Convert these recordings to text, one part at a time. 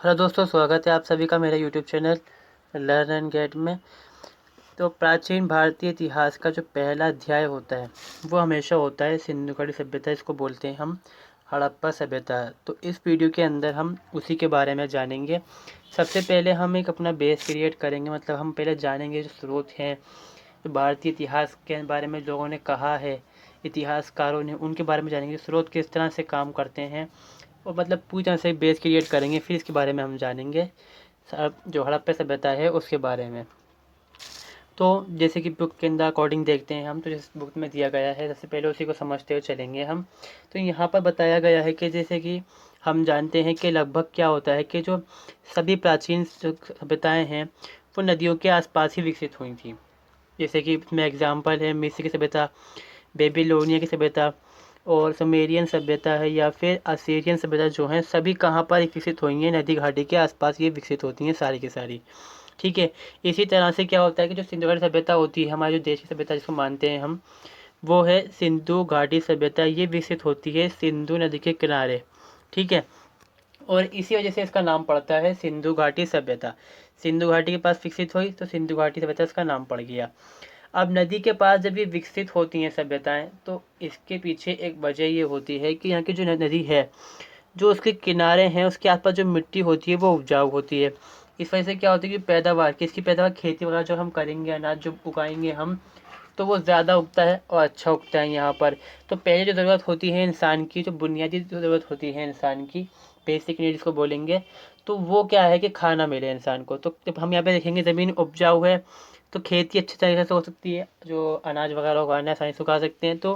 Hello दोस्तों, स्वागत है आप सभी का मेरे YouTube channel learn and get में। तो प्राचीन भारतीय इतिहास का जो पहला अध्याय होता है वो हमेशा होता है सिंधु घाटी सभ्यता। इसको बोलते हैं हम हड़प्पा सभ्यता। तो इस वीडियो के अंदर हम उसी के बारे में जानेंगे। सबसे पहले हम एक अपना बेस क्रिएट करेंगे, मतलब हम पहले जानेंगे जो स्रोत हैं, जो भारतीय इतिहास के बारे में लोगों ने कहा है, इतिहासकारों ने, उनके बारे में जानेंगे। स्रोत किस तरह से काम करते हैं और मतलब पूरी तरह से बेस क्रिएट करेंगे। फिर इसके बारे में हम जानेंगे जो हड़प्पा सभ्यता है उसके बारे में। तो जैसे कि बुक के अंदर अकॉर्डिंग देखते हैं हम, तो जिस बुक में दिया गया है सबसे पहले उसी को समझते हुए चलेंगे हम। तो यहाँ पर बताया गया है कि जैसे कि हम जानते हैं कि लगभग क्या होता है कि जो सभी प्राचीन सभ्यताएँ हैं वो नदियों के आसपास ही विकसित हुई थी। जैसे कि इसमें एग्जाम्पल है मिस्र की सभ्यता, बेबीलोनिया की सभ्यता और सुमेरियन सभ्यता है, या फिर असीरियन सभ्यता जो हैं, सभी कहाँ पर विकसित हुई हैं? नदी घाटी के आसपास ये विकसित होती हैं सारी की सारी। ठीक है। इसी तरह से क्या होता है कि जो सिंधु घाटी सभ्यता होती है, हमारे जो देश की सभ्यता जिसको मानते हैं हम, वो है सिंधु घाटी सभ्यता। ये विकसित होती है सिंधु नदी के किनारे। ठीक है। और इसी वजह से इसका नाम पड़ता है सिंधु घाटी सभ्यता। सिंधु घाटी के पास विकसित हुई तो सिंधु घाटी सभ्यता इसका नाम पड़ गया। अब नदी के पास जब ये विकसित होती हैं सभ्यताएं, तो इसके पीछे एक वजह ये होती है कि यहाँ की जो नदी है, जो उसके किनारे हैं, उसके आसपास जो मिट्टी होती है वो उपजाऊ होती है। इस वजह से क्या होती है कि पैदावार, किसकी पैदावार, खेती वगैरह जो हम करेंगे, अनाज जो उगाएंगे हम, तो वो ज़्यादा उगता है और अच्छा उगता है यहाँ पर। तो पहले जो ज़रूरत होती है इंसान की, जो बुनियादी जो ज़रूरत होती है इंसान की, बेसिक नीड जिसको बोलेंगे, तो वो क्या है कि खाना मिले इंसान को। तो जब हम यहाँ पे देखेंगे ज़मीन उपजाऊ है तो खेती अच्छी तरीके से हो सकती है, जो अनाज वगैरह उगाना है आसानी से उगा सकते हैं। तो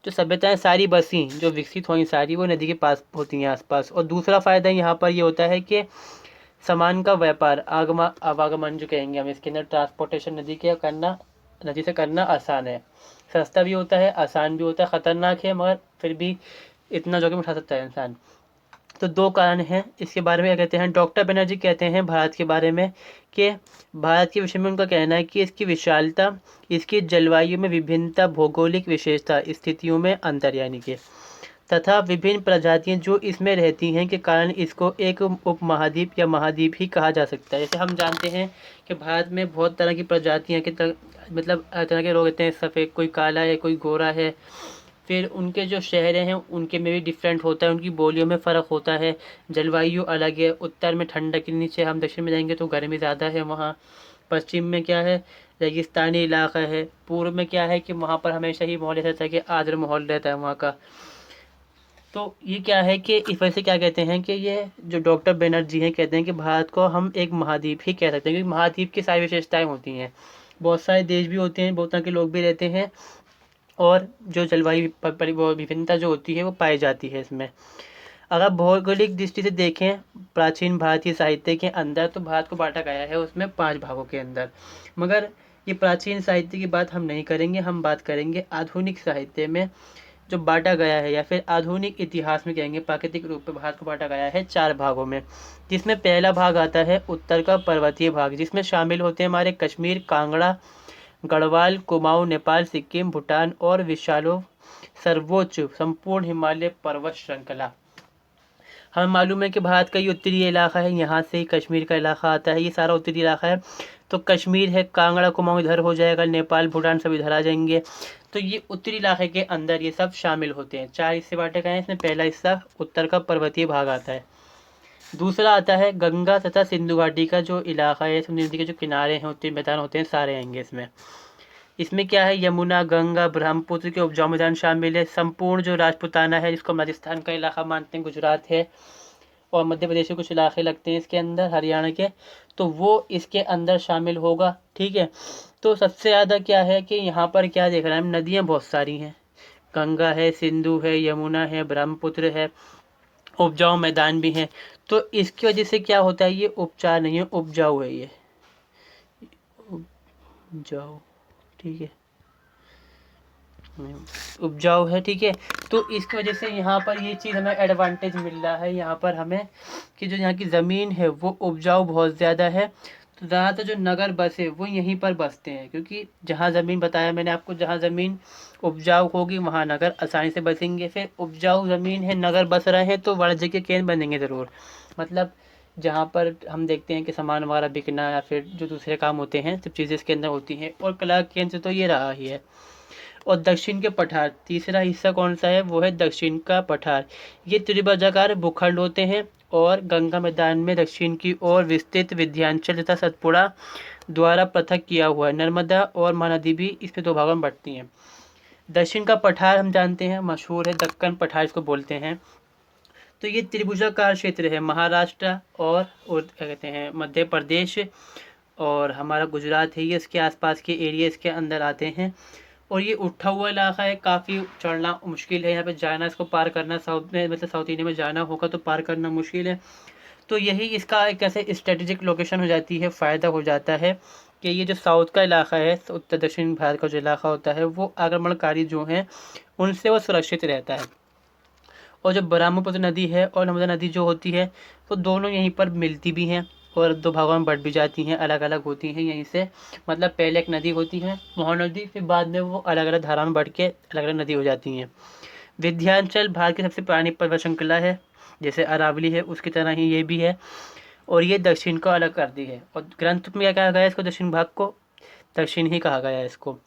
जो सभ्यताएं सारी बसी, जो विकसित हुई सारी, वो नदी के पास होती हैं आसपास। और दूसरा फ़ायदा यहाँ पर ये होता है कि सामान का व्यापार, आवागमन जो कहेंगे हम, इसके अंदर ट्रांसपोर्टेशन नदी के करना, नदी से करना आसान है, सस्ता भी होता है, आसान भी होता है, ख़तरनाक है मगर फिर भी इतना जोखिम उठा सकता है इंसान। तो दो कारण हैं इसके बारे में। क्या कहते हैं डॉक्टर बनर्जी, कहते हैं भारत के बारे में कि भारत के विषय में उनका कहना है कि इसकी विशालता, इसकी जलवायु में विभिन्नता, भौगोलिक विशेषता, स्थितियों में अंतर यानी कि, तथा विभिन्न प्रजातियां जो इसमें रहती हैं के कारण इसको एक उपमहाद्वीप या महाद्वीप ही कहा जा सकता है। जैसे हम जानते हैं कि भारत में बहुत तरह की प्रजातियां के मतलब तरह के लोग रहते हैं, सफ़ेद, कोई काला है, कोई गोरा है। फिर उनके जो शहर हैं उनके में भी डिफरेंट होता है, उनकी बोलियों में फ़र्क होता है, जलवायु अलग है। उत्तर में ठंडक के नीचे, हम दक्षिण में जाएंगे तो गर्मी ज़्यादा है वहाँ। पश्चिम में क्या है, रेगिस्तानी इलाका है। पूर्व में क्या है कि वहाँ पर हमेशा ही माहौल रहता है कि आर्द्र माहौल रहता है वहाँ का। तो ये क्या है कि इस वजह से क्या कहते हैं कि ये जो डॉक्टर बनर्जी हैं कहते हैं कि भारत को हम एक महाद्वीप ही कह सकते हैं, क्योंकि महाद्वीप की सारी विशेषताएं होती हैं, बहुत सारे देश भी होते हैं, बहुत तरह के लोग भी रहते हैं, और जो जलवायु विभिन्नता जो होती है वो पाई जाती है इसमें। अगर भौगोलिक दृष्टि से देखें प्राचीन भारतीय साहित्य के अंदर, तो भारत को बांटा गया है उसमें 5 भागों के अंदर। मगर ये प्राचीन साहित्य की बात हम नहीं करेंगे, हम बात करेंगे आधुनिक साहित्य में जो बांटा गया है, या फिर आधुनिक इतिहास में कहेंगे प्राकृतिक रूप में भारत को बांटा गया है 4 भागों में। जिसमें पहला भाग आता है उत्तर का पर्वतीय भाग, जिसमें शामिल होते हैं हमारे कश्मीर, कांगड़ा, गढ़वाल, कुमाऊं, नेपाल, सिक्किम, भूटान और विशालो सर्वोच्च संपूर्ण हिमालय पर्वत श्रृंखला। हमें मालूम है कि भारत का ये उत्तरी इलाका है, यहाँ से ही कश्मीर का इलाका आता है, ये सारा उत्तरी इलाका है। तो कश्मीर है, कांगड़ा कुमाऊं इधर हो जाएगा, नेपाल भूटान सब इधर आ जाएंगे। तो ये उत्तरी इलाके के अंदर ये सब शामिल होते हैं। 4 हिस्से बांटे गए हैं, इसमें पहला हिस्सा उत्तर का पर्वतीय भाग आता है। दूसरा आता है गंगा तथा सिंधु घाटी का जो इलाका है, सिंधु नदी के जो किनारे हैं, उत्तरी मैदान होते हैं, सारे आएंगे इसमें। इसमें क्या है, यमुना, गंगा, ब्रह्मपुत्र के उपजाऊ मैदान शामिल है। संपूर्ण जो राजपूताना है, जिसको हम राजस्थान का इलाका मानते हैं, गुजरात है, और मध्य प्रदेश के कुछ इलाके लगते हैं इसके अंदर, हरियाणा के, तो वो इसके अंदर शामिल होगा। ठीक है। तो सबसे ज़्यादा क्या है कि यहाँ पर क्या देख रहे हैं हम, नदियाँ बहुत सारी हैं, गंगा है, सिंधु है, यमुना है, ब्रह्मपुत्र है, उपजाऊ मैदान भी हैं। तो इसकी वजह से क्या होता है, ये उपचार नहीं है, उपजाऊ है, ये उपजाऊ। ठीक है, उपजाऊ है। ठीक है। तो इसकी वजह से यहाँ पर ये चीज़ हमें एडवांटेज मिल रहा है यहाँ पर हमें, कि जो यहाँ की ज़मीन है वो उपजाऊ बहुत ज़्यादा है। तो ज़्यादातर जो नगर बसे वो यहीं पर बसते हैं, क्योंकि जहाँ ज़मीन, बताया मैंने आपको, जहाँ ज़मीन उपजाऊ होगी वहाँ नगर आसानी से बसेंगे। फिर उपजाऊ ज़मीन है, नगर बस रहे हैं, तो वाणिज्य के केंद्र बनेंगे ज़रूर। मतलब जहाँ पर हम देखते हैं कि सामान वगैरह बिकना या फिर जो दूसरे काम होते हैं सब चीज़ें इसके अंदर होती हैं। और कला केंद्र तो ये रहा ही है। और दक्षिण के पठार, तीसरा हिस्सा कौन सा है, वो है दक्षिण का पठार। ये त्रिभुजाकार भूखंड होते हैं और गंगा मैदान में दक्षिण की ओर विस्तृत विंध्याचल तथा सतपुड़ा द्वारा पृथक किया हुआ है। नर्मदा और महानदी भी इसमें दो भागों में बढ़ती हैं। दक्षिण का पठार हम जानते हैं मशहूर है, दक्कन पठार इसको बोलते हैं। तो ये त्रिभुजाकार क्षेत्र है, महाराष्ट्र और क्या कहते हैं मध्य प्रदेश और हमारा गुजरात है, ये इसके आसपास के एरिया इसके अंदर आते हैं। और ये उठा हुआ इलाका है, काफ़ी चढ़ना मुश्किल है, यहाँ पे जाना, इसको पार करना, साउथ में मतलब साउथ इंडिया में जाना होगा तो पार करना मुश्किल है। तो यही इसका एक ऐसे स्ट्रेटेजिक लोकेशन हो जाती है, फ़ायदा हो जाता है कि ये जो साउथ का इलाका है, उत्तर दक्षिण भारत का जो इलाका होता है, वो आक्रमणकारी जो हैं उनसे वो सुरक्षित रहता है। और जो ब्रह्मपुत्र नदी है और नर्मदा नदी जो होती है, वो दोनों यहीं पर मिलती भी हैं और दो भागों में बढ़ भी जाती हैं, अलग अलग होती हैं यहीं से। मतलब पहले एक नदी होती है महानदी, फिर बाद में वो अलग अलग धारा में बढ़ के अलग अलग नदी हो जाती हैं। विंध्याचल भारत की सबसे पुरानी पर्वत श्रृंखला है, जैसे अरावली है उसकी तरह ही ये भी है। और ये दक्षिण को अलग करती है। और ग्रंथ में क्या कहा गया है इसको, दक्षिण भाग को दक्षिण ही कहा गया है इसको।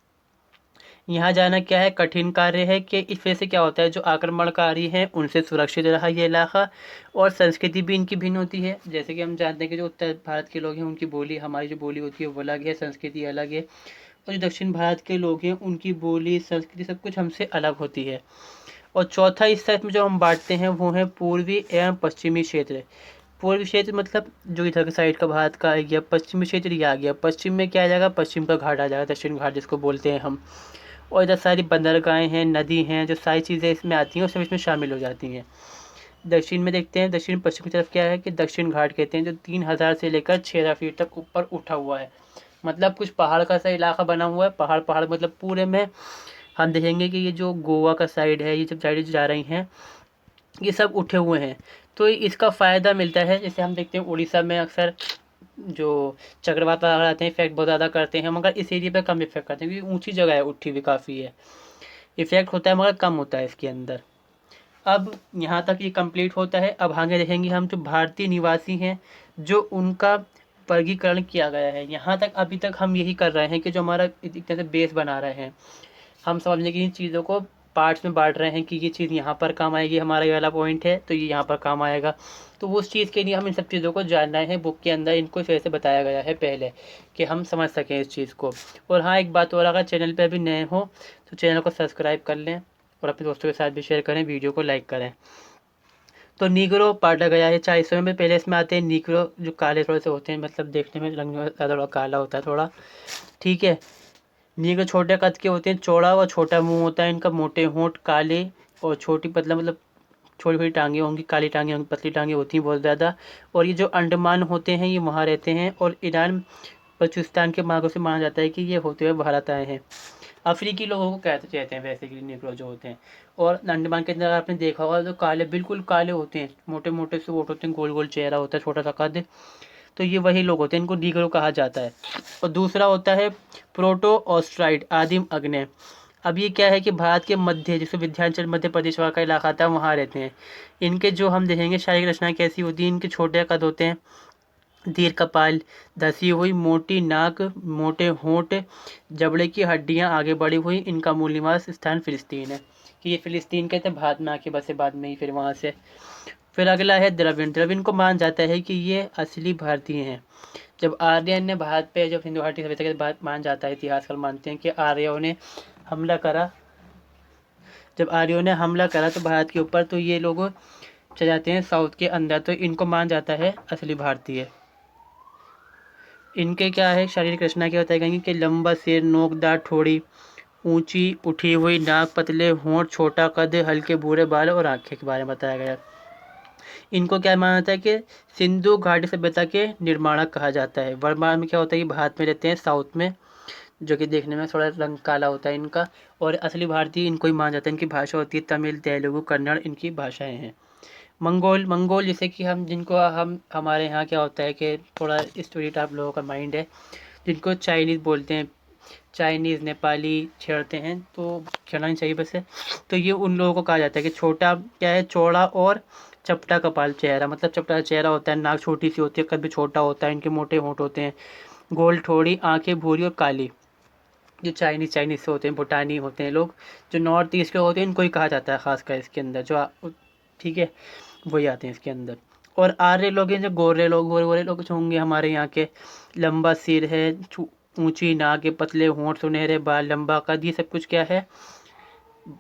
यहाँ जाना क्या है, कठिन कार्य है कि इस वजह से क्या होता है, जो आक्रमणकारी हैं उनसे सुरक्षित रहा ये इलाका। और संस्कृति भी इनकी भिन्न होती है, जैसे कि हम जानते हैं कि जो उत्तर भारत के लोग हैं उनकी बोली, हमारी जो बोली होती है वो अलग है, संस्कृति अलग है। और जो दक्षिण भारत के लोग हैं उनकी बोली, संस्कृति सब कुछ हमसे अलग होती है। और चौथा हिस्सा इसमें जो हम बांटते हैं वो है पूर्वी एवं पश्चिमी क्षेत्र। पूर्वी क्षेत्र मतलब जो इधर के साइड का भारत का आ गया, पश्चिमी क्षेत्र ये आ गया। पश्चिम में क्या आ जाएगा, पश्चिम का घाट आ जाएगा, दक्षिण घाट जिसको बोलते हैं हम। और इधर सारी बंदरगाहें हैं, नदी हैं, जो सारी चीज़ें इसमें आती हैं वो सब इसमें शामिल हो जाती हैं। दक्षिण में देखते हैं, दक्षिण पश्चिम की तरफ क्या है कि दक्षिण घाट कहते हैं, जो 3000 से लेकर 6000 फीट तक ऊपर उठा हुआ है। मतलब कुछ पहाड़ का सा इलाका बना हुआ है, पहाड़ पहाड़ मतलब पूरे में हम देखेंगे कि ये जो गोवा का साइड है, ये सब साइड जा रही हैं, ये सब उठे हुए हैं। तो इसका फ़ायदा मिलता है, जैसे हम देखते हैं उड़ीसा में अक्सर जो चक्रवात वगैरह आते हैं इफेक्ट बहुत ज़्यादा करते हैं, मगर इस एरिया पे कम इफेक्ट करते हैं क्योंकि ऊंची जगह है, उठी हुई काफ़ी है, इफेक्ट होता है मगर कम होता है इसके अंदर। अब यहाँ तक ये कंप्लीट होता है। अब आगे देखेंगे हम जो भारतीय निवासी हैं, जो उनका वर्गीकरण किया गया है। यहाँ तक अभी तक हम यही कर रहे हैं कि जो हमारा एक तरह से बेस बना रहे हैं, हम समझने की इन चीज़ों को पार्ट्स में बांट रहे हैं कि ये चीज़ यहाँ पर काम आएगी, हमारा ये वाला पॉइंट है तो ये यहाँ पर काम आएगा। तो उस चीज़ के लिए हम इन सब चीज़ों को जानना है, बुक के अंदर इनको इस वजह से बताया गया है पहले कि हम समझ सकें इस चीज़ को। और हाँ, एक बात और, अगर चैनल पर अभी नए हो तो चैनल को सब्सक्राइब कर लें और अपने दोस्तों के साथ भी शेयर करें, वीडियो को लाइक करें। तो नीग्रो बांटा गया है 4 हिस्सों में। पहले इसमें आते हैं नीग्रो, जो काले थोड़े से होते हैं, मतलब देखने में रंग में थोड़ा काला होता है थोड़ा, ठीक है। नीग्रो छोटे कद के होते हैं, चौड़ा व छोटा मुंह होता है इनका, मोटे होंठ, काले और छोटी पतला, मतलब छोटी छोटी टांगे होंगी, काली टांगे होंगी, पतली टांगे होती हैं बहुत ज़्यादा। और ये जो अंडमान होते हैं ये वहाँ रहते हैं, और ईरान बलूचिस्तान के मार्गों से माना जाता है कि ये होते हुए भारत आए हैं। अफ्रीकी लोगों को कहते हैं वैसे कि निग्रो जो होते हैं। और अंडमान के अंदर आपने देखा होगा जो काले, बिल्कुल काले होते हैं, मोटे मोटे से वोट होते हैं, गोल गोल चेहरा होता है, छोटा सा कद, तो ये वही लोग होते हैं, इनको निग्रो कहा जाता है। और दूसरा होता है प्रोटो ऑस्ट्राइड, आदिम अग्ने। अब ये क्या है कि भारत के मध्य, जिसको विंध्याचल मध्य प्रदेश वहाँ का इलाका आता है, वहाँ रहते हैं। इनके जो हम देखेंगे शारीरिक रचना कैसी होती है, इनके छोटे कद होते हैं, दीर्घ कपाल, धसी हुई मोटी नाक, मोटे होंठ, जबड़े की हड्डियां आगे बढ़ी हुई। इनका मूल निवास स्थान फिलिस्तीन है, कि ये फिलिस्तीन के थे, भारत में आके बसे बाद में ही फिर वहाँ से। फिर अगला है द्रविड़। द्रविड़ को माना जाता है कि ये असली भारतीय हैं। जब आर्यन ने भारत पे, जब सिंधु घाटी सभ्यता के बाद माना जाता है, इतिहासकार मानते हैं कि आर्यों ने हमला करा, जब आर्यों ने हमला करा तो भारत के ऊपर, तो ये लोग चले जाते हैं साउथ के अंदर, तो इनको माना जाता है असली भारतीय। इनके क्या है, शारीरिक रचना क्या होता है कि लंबा सिर, नोकदार ठोड़ी, ऊंची उठी हुई नाक, पतले होंठ, छोटा कद, हल्के भूरे बाल और आंखें के बारे में बताया गया। इनको क्या माना जाता है कि सिंधु घाटी सभ्यता के निर्माणक कहा जाता है। वर्तमान में क्या होता है कि भारत में रहते हैं, साउथ में, जो कि देखने में थोड़ा रंग काला होता है इनका। और असली भारतीय इनको ही माना जाता है। इनकी भाषा होती है तमिल, तेलुगु, कन्नड़, इनकी भाषाएं हैं। मंगोल, मंगोल जैसे कि हम, जिनको हम, हमारे यहाँ क्या होता है कि थोड़ा स्टोरी टाइप लोगों का माइंड है, जिनको चाइनीज़ बोलते हैं, चाइनीज़ नेपाली छेड़ते हैं, तो छेड़ना नहीं चाहिए वैसे। तो ये उन लोगों को कहा जाता है कि छोटा क्या है, चौड़ा और चपटा कपाल चेहरा, मतलब चपटा चेहरा होता है, नाक छोटी सी होती है, कभी छोटा होता है, इनके मोटे होंठ होते हैं, गोल ठोड़ी, आंखें भूरी और काली। जो चाइनीज़ से होते हैं, भूटानी होते हैं लोग, जो नॉर्थ ईस्ट के होते हैं, इनको ही कहा जाता है खासकर इसके अंदर जो ठीक है, वही आते हैं इसके अंदर। और आर्य लोग हैं जो गोरे लोग, गोरे गोरे लोग जो होंगे हमारे यहाँ के, लंबा सिर है, ऊंची नाक है, पतले होंठ, सुनहरे बाल, लंबा कद, ये सब कुछ क्या है,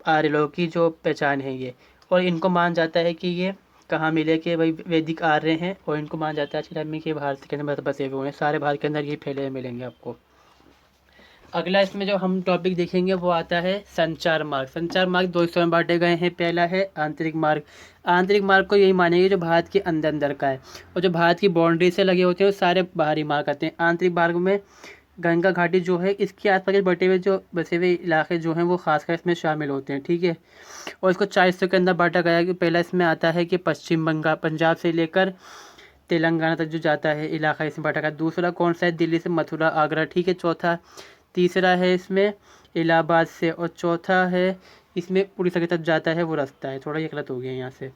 आर्य लोगों की जो पहचान है ये। और इनको मान जाता है कि ये कहाँ मिले, कि भाई वैदिक आर्य हैं, और इनको मान जाता है कि के भारत के अंदर बसे हुए हैं, सारे भारत के अंदर ये फैले हुए मिलेंगे आपको। अगला इसमें जो हम टॉपिक देखेंगे वो आता है संचार मार्ग। संचार मार्ग दो हिस्सों में बांटे गए हैं। पहला है आंतरिक मार्ग। आंतरिक मार्ग को यही मानेंगे जो भारत के अंदर अंदर का है, और जो भारत की बाउंड्री से लगे होते हैं वो सारे बाहरी मार्ग आते हैं। आंतरिक मार्ग में गंगा घाटी जो है, इसके आसपास के बटे हुए जो बसे हुए इलाके जो हैं वो खासकर इसमें शामिल होते हैं, ठीक है। और इसको 4 हिस्सों के अंदर बांटा गया है कि पहला इसमें आता है कि पश्चिम बंगाल, पंजाब से लेकर तेलंगाना तक जो जाता है इलाका, इसमें बांटा गया। दूसरा कौन सा है, दिल्ली से मथुरा आगरा, ठीक है। चौथा, तीसरा है इसमें इलाहाबाद से, और चौथा है इसमें उड़ीसा की तरफ जाता है वो रास्ता है, थोड़ा ये गलत हो गया यहाँ से।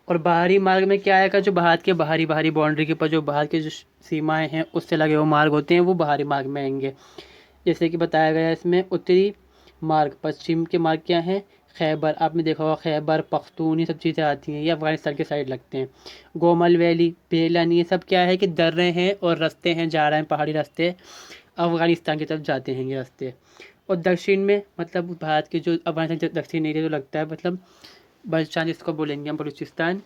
और बाहरी मार्ग में क्या आएगा, जो भारत के बाहरी बाउंड्री के ऊपर जो भारत की जो सीमाएं हैं उससे लगे हुए मार्ग होते हैं वो बाहरी मार्ग में आएंगे। जैसे कि बताया गया है इसमें उत्तरी मार्ग, पश्चिम के मार्ग क्या हैं, खैबर, आपने देखा होगा खैबर पख्तून, ये सब चीज़ें आती हैं, ये अफगानिस्तान के साइड लगते हैं। गोमल वैली, बेलन, ये सब क्या है कि दर्रे हैं और रास्ते हैं, जा रहे हैं पहाड़ी रास्ते, अफगानिस्तान की तरफ जाते हैं ये रास्ते। और दक्षिण में मतलब भारत के जो अफगानिस्तान दक्षिण एरिया जो लगता है, मतलब बलूचिस्तान जिसको बोलेंगे हम, बलूचिस्तान,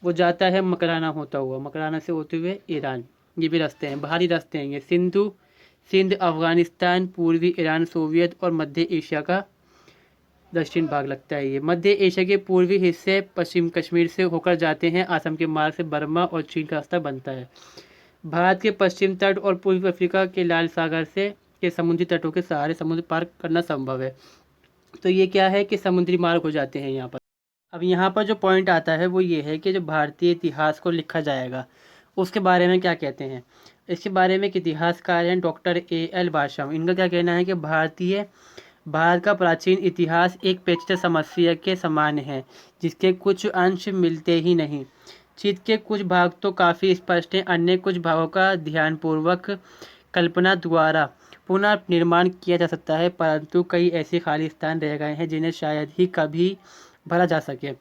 वो जाता है मकराना होता हुआ, मकराना से होते हुए ईरान, ये भी रास्ते हैं, बाहरी रास्ते हैं ये। सिंध, अफगानिस्तान, पूर्वी ईरान, सोवियत और मध्य एशिया का दक्षिण भाग लगता है ये। मध्य एशिया के पूर्वी हिस्से पश्चिम कश्मीर से होकर जाते हैं, असम के मार्ग से बर्मा और चीन का रास्ता बनता है। भारत के पश्चिम तट और पूर्वी अफ्रीका के लाल सागर से के समुद्री तटों के सहारे समुद्र पार करना संभव है। तो ये क्या है कि समुद्री मार्ग हो जाते हैं यहाँ पर। अब यहाँ पर जो पॉइंट आता है वो ये है कि जो भारतीय इतिहास को लिखा जाएगा उसके बारे में क्या कहते हैं। इसके बारे में एक इतिहासकार हैं डॉक्टर A.L. बाशम, इनका क्या कहना है कि भारत का प्राचीन इतिहास एक पेचीदा समस्या के समान है जिसके कुछ अंश मिलते ही नहीं। चित्र के कुछ भाग तो काफ़ी स्पष्ट हैं, अन्य कुछ भागों का ध्यानपूर्वक कल्पना द्वारा पुनः निर्माण किया जा सकता है, परंतु कई ऐसे खाली स्थान रह गए हैं जिन्हें शायद ही कभी भरा जा सके।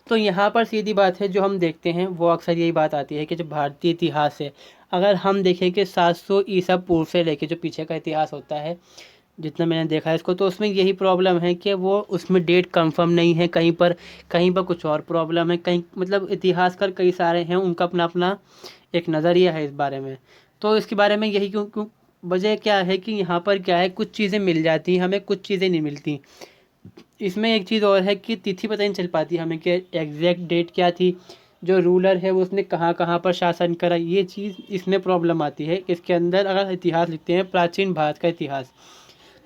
तो यहाँ पर सीधी बात है जो हम देखते हैं वो अक्सर यही बात आती है कि जो भारतीय इतिहास है, अगर हम देखें कि 700 ईसा पूर्व से लेके जो पीछे का इतिहास होता है, जितना मैंने देखा है इसको, तो उसमें यही प्रॉब्लम है कि वो उसमें डेट कंफर्म नहीं है, कहीं पर कुछ और प्रॉब्लम है, कहीं मतलब इतिहासकार कई सारे हैं, उनका अपना अपना एक नज़रिया है इस बारे में। तो इसके बारे में यही क्यों वजह क्या है कि यहाँ पर क्या है, कुछ चीज़ें मिल जाती हैं हमें, कुछ चीज़ें नहीं मिलती। इसमें एक चीज़ और है कि तिथि पता नहीं चल पाती हमें कि एग्जैक्ट डेट क्या थी, जो रूलर है वो उसने कहाँ कहाँ पर शासन करा, ये चीज़ इसमें प्रॉब्लम आती है। इसके अंदर अगर इतिहास लिखते हैं प्राचीन भारत का इतिहास,